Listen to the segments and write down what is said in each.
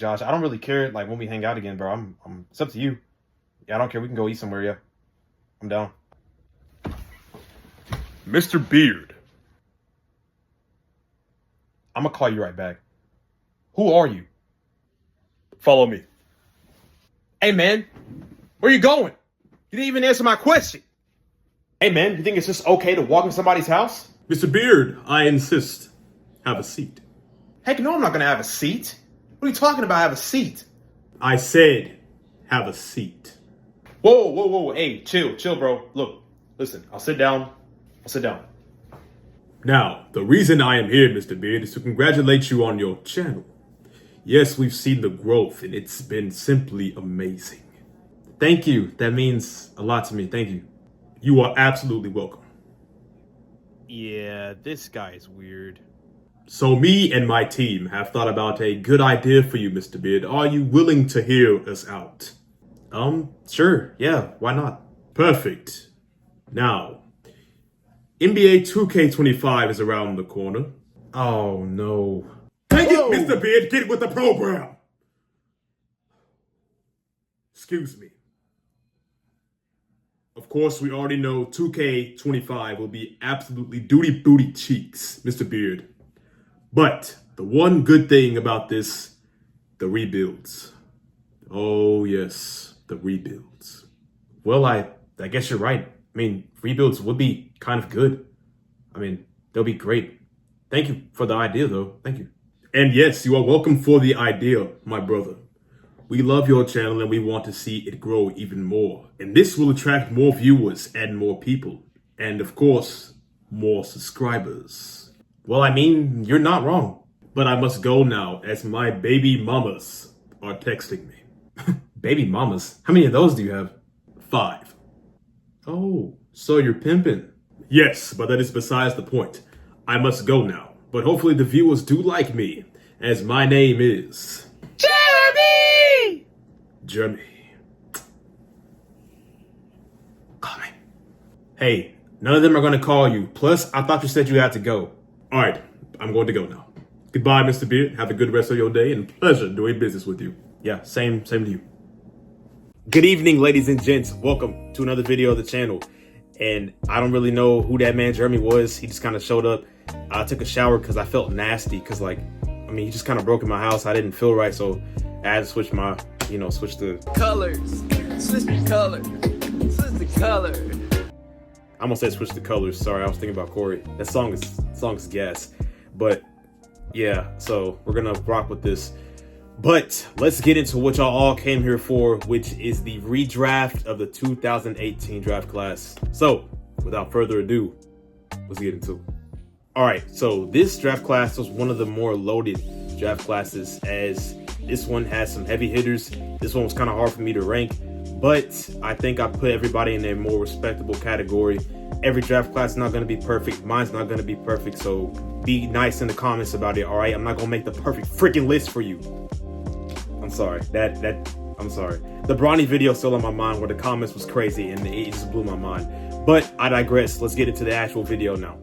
Josh, I don't really care like when we hang out again, bro. It's up to you. Yeah, I don't care. We can go eat somewhere. Yeah, I'm down. Mr. Beard, I'm gonna call you right back. Who are you? Follow me. Hey, man, where you going? You didn't even answer my question. Hey, man, you think it's just okay to walk in somebody's house? Mr. Beard, I insist. Have a seat. Heck no, I'm not gonna have a seat. What are you talking about? Have a seat? I said, have a seat. Whoa. Hey, chill, bro. Look, listen, I'll sit down. Now, the reason I am here, Mr. Beard, is to congratulate you on your channel. Yes, we've seen the growth, and it's been simply amazing. Thank you. That means a lot to me. Thank you. You are absolutely welcome. Yeah, this guy is weird. So me and my team have thought about a good idea for you, Mr. Beard. Are you willing to hear us out? Sure. Yeah, why not? Perfect. Now, NBA 2K25 is around the corner. Oh, no. Take it, Mr. Beard. Get with the program. Excuse me. Of course, we already know 2K25 will be absolutely duty booty cheeks, Mr. Beard. But the one good thing about this, the rebuilds. Oh, yes, the rebuilds. Well, I guess you're right. I mean, rebuilds would be kind of good. I mean, they'll be great. Thank you for the idea, though. Thank you. And yes, you are welcome for the idea, my brother. We love your channel and we want to see it grow even more. And this will attract more viewers and more people. And of course, more subscribers. Well, I mean, you're not wrong. But I must go now as my baby mamas are texting me. Baby mamas? How many of those do you have? 5. Oh, so you're pimping. Yes, but that is besides the point. I must go now. But hopefully the viewers do like me, as my name is... Jeremy. Call me. Hey, none of them are going to call you. Plus, I thought you said you had to go. All right, I'm going to go now. Goodbye, Mr. Beard. Have a good rest of your day and pleasure doing business with you. Yeah, same to you. Good evening, ladies and gents. Welcome to another video of the channel. And I don't really know who that man Jeremy was. He just kind of showed up. I took a shower because I felt nasty because he just kind of broke in my house. I didn't feel right, so I had to switch my, switch the colors. Switch the color. Switch the color. I almost said switch the colors. Sorry, I was thinking about Corey. That song is gas. But yeah, so we're gonna rock with this. But let's get into what y'all all came here for, which is the redraft of the 2018 draft class. So without further ado, let's get into it. All right, so this draft class was one of the more loaded draft classes, as this one has some heavy hitters. This one was kind of hard for me to rank, but I think I put everybody in a more respectable category. Every draft class is not going to be perfect. Mine's not going to be perfect, so be nice in the comments about it, all right? I'm not going to make the perfect freaking list for you. I'm sorry. I'm sorry. The Bronny video still on my mind where the comments was crazy and it just blew my mind. But I digress. Let's get into the actual video now.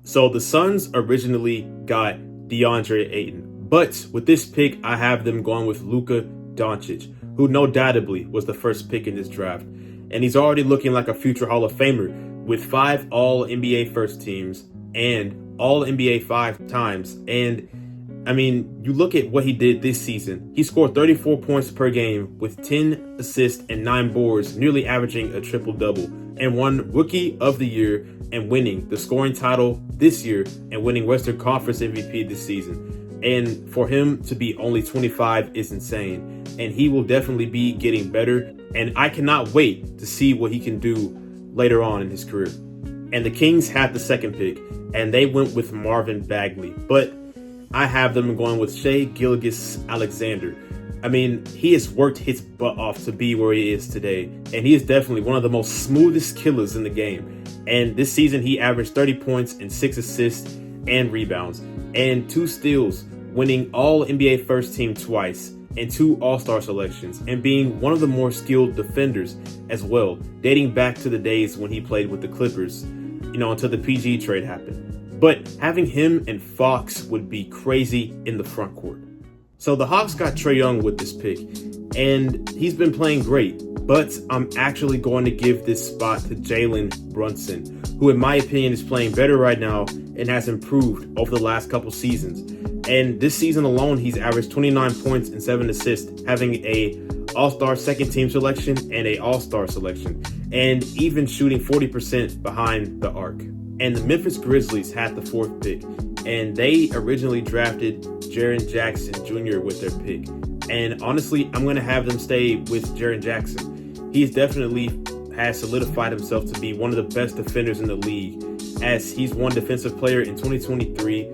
So the Suns originally got DeAndre Ayton, but with this pick, I have them going with Luka Doncic, who no doubtably was the first pick in this draft. And he's already looking like a future Hall of Famer with 5 All-NBA first teams and All-NBA 5 times. And I mean, you look at what he did this season. He scored 34 points per game with 10 assists and 9 boards, nearly averaging a triple-double, and won Rookie of the Year and winning the scoring title this year and winning Western Conference MVP this season. And for him to be only 25 is insane. And he will definitely be getting better. And I cannot wait to see what he can do later on in his career. And the Kings had the second pick, and they went with Marvin Bagley. But I have them going with Shai Gilgeous-Alexander. I mean, he has worked his butt off to be where he is today, and he is definitely one of the most smoothest killers in the game. And this season, he averaged 30 points and 6 assists and rebounds, and 2 steals, winning All-NBA First Team twice, and 2 All-Star selections, and being one of the more skilled defenders as well, dating back to the days when he played with the Clippers, until the PG trade happened. But having him and Fox would be crazy in the front court. So the Hawks got Trae Young with this pick, and he's been playing great. But I'm actually going to give this spot to Jalen Brunson, who in my opinion is playing better right now and has improved over the last couple seasons. And this season alone, he's averaged 29 points and 7 assists, having a All-Star second team selection and a All-Star selection, and even shooting 40% behind the arc. And the Memphis Grizzlies had the 4th pick, and they originally drafted Jaren Jackson Jr. with their pick. And honestly, I'm going to have them stay with Jaren Jackson. He's definitely has solidified himself to be one of the best defenders in the league, as he's won Defensive Player in 2023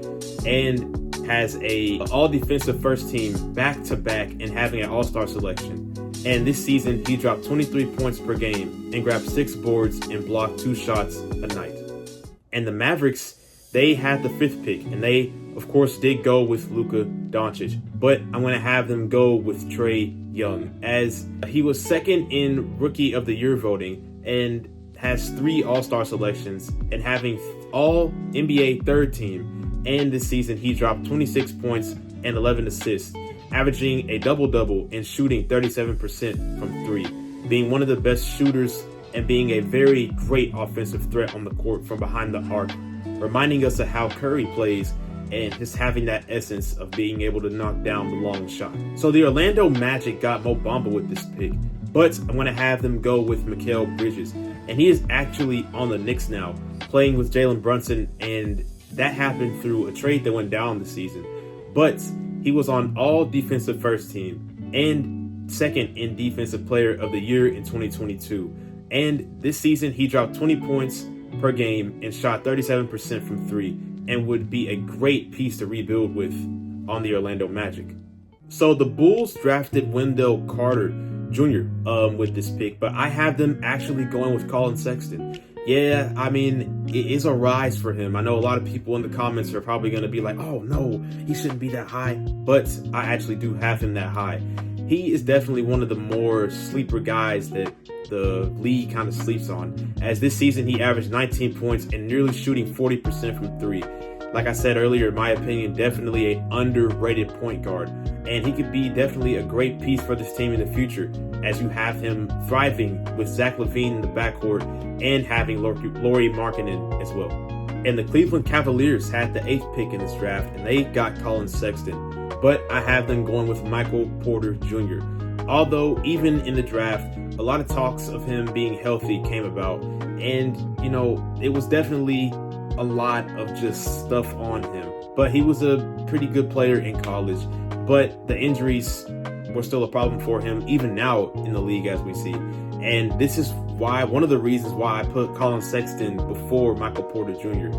and has a all-defensive first team back-to-back and having an all-star selection. And this season, he dropped 23 points per game and grabbed 6 boards and blocked 2 shots a night. And the Mavericks, they had the 5th pick, and they, of course, did go with Luka Doncic. But I'm going to have them go with Trae Young, as he was second in Rookie of the Year voting and has 3 All-Star selections and having all NBA third team. And this season, he dropped 26 points and 11 assists, averaging a double-double and shooting 37% from 3, being one of the best shooters and being a very great offensive threat on the court from behind the arc, reminding us of how Curry plays and just having that essence of being able to knock down the long shot. So the Orlando Magic got Mo Bamba with this pick, but I'm going to have them go with Mikal Bridges. And he is actually on the Knicks now, playing with Jalen Brunson, and that happened through a trade that went down this season. But he was on all defensive first team and second in Defensive Player of the Year in 2022. And this season, he dropped 20 points per game and shot 37% from 3, and would be a great piece to rebuild with on the Orlando Magic. So the Bulls drafted Wendell Carter Jr. With this pick, but I have them actually going with Colin Sexton. Yeah, I mean, it is a rise for him. I know a lot of people in the comments are probably going to be like, oh no, he shouldn't be that high, but I actually do have him that high. He is definitely one of the more sleeper guys that the league kind of sleeps on, as this season he averaged 19 points and nearly shooting 40% from 3. Like I said earlier, in my opinion, definitely an underrated point guard, and he could be definitely a great piece for this team in the future, as you have him thriving with Zach LaVine in the backcourt and having Lauri Markkanen as well. And the Cleveland Cavaliers had the 8th pick in this draft, and they got Colin Sexton, but I have them going with Michael Porter Jr. Although even in the draft, a lot of talks of him being healthy came about, and you know, it was definitely a lot of just stuff on him. But he was a pretty good player in college, but the injuries were still a problem for him even now in the league, as we see. And this is why, one of the reasons why I put Colin Sexton before Michael Porter Jr.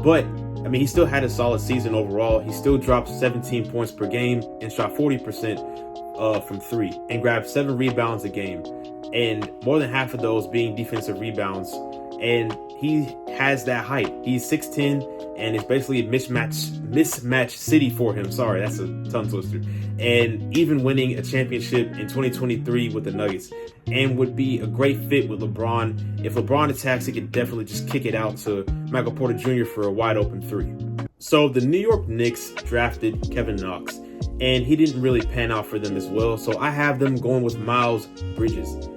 But I mean, he still had a solid season overall. He still dropped 17 points per game and shot 40% from 3 and grabbed 7 rebounds a game, and more than half of those being defensive rebounds. And he has that height. He's 6'10", and it's basically a mismatch city for him. Sorry, that's a tongue twister. And even winning a championship in 2023 with the Nuggets, and would be a great fit with LeBron. If LeBron attacks, he could definitely just kick it out to Michael Porter Jr. for a wide open 3. So the New York Knicks drafted Kevin Knox, and he didn't really pan out for them as well. So I have them going with Miles Bridges.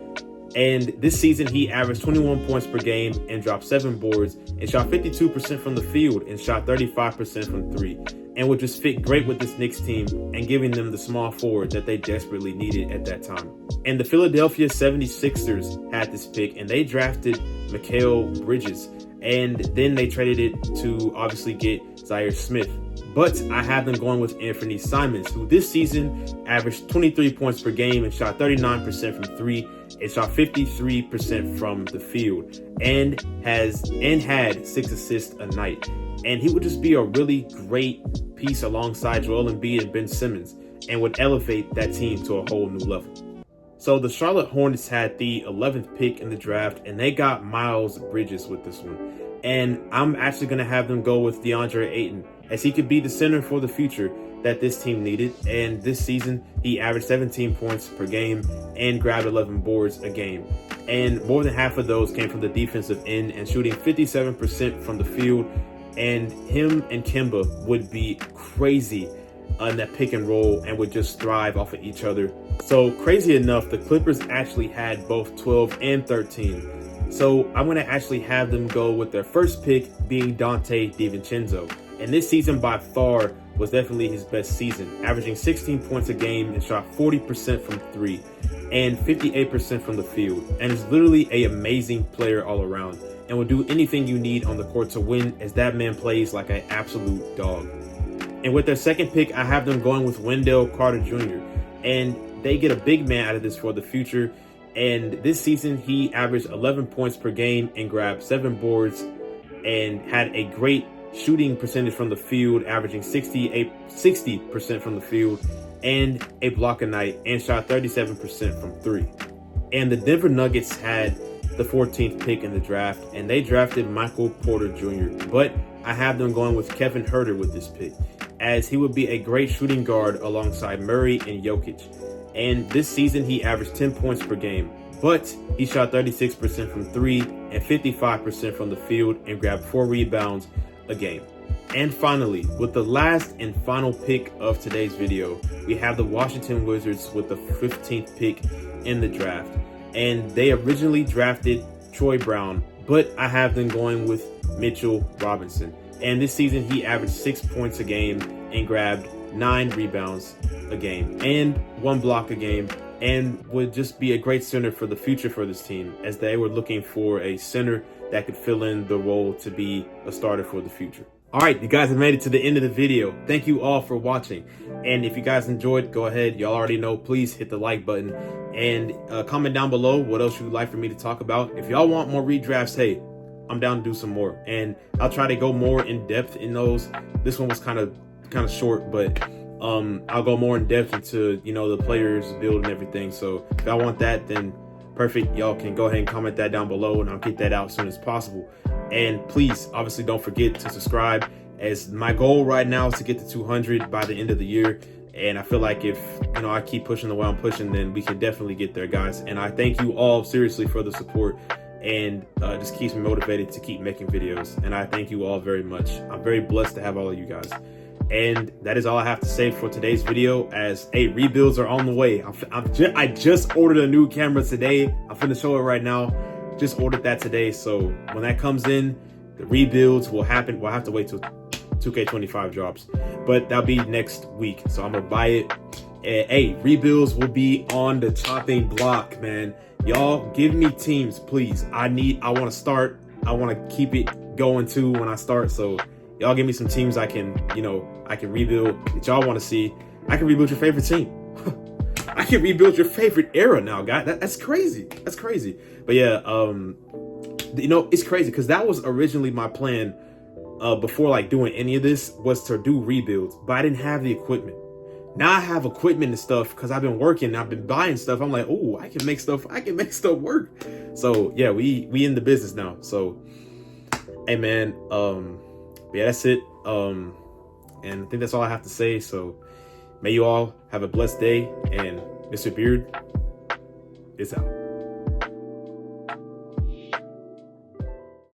And this season, he averaged 21 points per game and dropped 7 boards and shot 52% from the field and shot 35% from 3, and would just fit great with this Knicks team and giving them the small forward that they desperately needed at that time. And the Philadelphia 76ers had this pick, and they drafted Mikal Bridges, and then they traded it to obviously get Zaire Smith. But I have them going with Anthony Simons, who this season averaged 23 points per game and shot 39% from 3 and shot 53% from the field, and had 6 assists a night. And he would just be a really great piece alongside Joel Embiid and Ben Simmons, and would elevate that team to a whole new level. So the Charlotte Hornets had the 11th pick in the draft, and they got Miles Bridges with this one. And I'm actually going to have them go with DeAndre Ayton, as he could be the center for the future that this team needed. And this season, he averaged 17 points per game and grabbed 11 boards a game. And more than half of those came from the defensive end and shooting 57% from the field. And him and Kemba would be crazy in that pick and roll and would just thrive off of each other. So crazy enough, the Clippers actually had both 12 and 13. So I'm going to actually have them go with their first pick being Dante DiVincenzo. And this season by far was definitely his best season, averaging 16 points a game and shot 40% from three and 58% from the field. And is literally an amazing player all around and will do anything you need on the court to win, as that man plays like an absolute dog. And with their second pick, I have them going with Wendell Carter Jr. And they get a big man out of this for the future. And this season, he averaged 11 points per game and grabbed 7 boards and had a great shooting percentage from the field, averaging 60% from the field and a block a night, and shot 37% from three. And the Denver Nuggets had the 14th pick in the draft, and they drafted Michael Porter Jr. But I have them going with Kevin Huerter with this pick, as he would be a great shooting guard alongside Murray and Jokic. And this season, he averaged 10 points per game, but he shot 36% from three and 55% from the field and grabbed 4 rebounds a game. And finally, with the last and final pick of today's video, we have the Washington Wizards with the 15th pick in the draft. And they originally drafted Troy Brown, but I have them going with Mitchell Robinson. And this season, he averaged 6 points a game and grabbed 9 rebounds a game and 1 block a game, and would just be a great center for the future for this team, as they were looking for a center that could fill in the role to be a starter for the future. All right, you guys have made it to the end of the video. Thank you all for watching. And if you guys enjoyed, go ahead. Y'all already know, please hit the like button and comment down below what else you would like for me to talk about. If y'all want more redrafts, hey, I'm down to do some more. And I'll try to go more in depth in those. This one was kind of short, but I'll go more in depth into, the players build and everything. So if y'all want that, then perfect. Y'all can go ahead and comment that down below, and I'll get that out as soon as possible. And please, obviously, don't forget to subscribe, as my goal right now is to get to 200 by the end of the year. And I feel like if, I keep pushing the way I'm pushing, then we can definitely get there, guys. And I thank you all seriously for the support, and just keeps me motivated to keep making videos. And I thank you all very much. I'm very blessed to have all of you guys. And that is all I have to say for today's video, as rebuilds are on the way. I just ordered a new camera today. I'm finna show it right now. Just ordered that today. So when that comes in, the rebuilds will happen. We'll have to wait till 2K25 drops, but that'll be next week. So I'm gonna buy it. And, rebuilds will be on the chopping block, man. Y'all give me teams, please. I want to start. I want to keep it going too when I start. So y'all give me some teams I can rebuild that y'all want to see. I can rebuild your favorite team. I can rebuild your favorite era now, guys. That's crazy. That's crazy. But yeah, it's crazy because that was originally my plan before doing any of this, was to do rebuilds, but I didn't have the equipment. Now I have equipment and stuff because I've been working. I've been buying stuff. I'm like, oh, I can make stuff work. So yeah, we in the business now. So hey man, yeah, that's it. And I think that's all I have to say. So may you all have a blessed day, and Mr. Beard is out.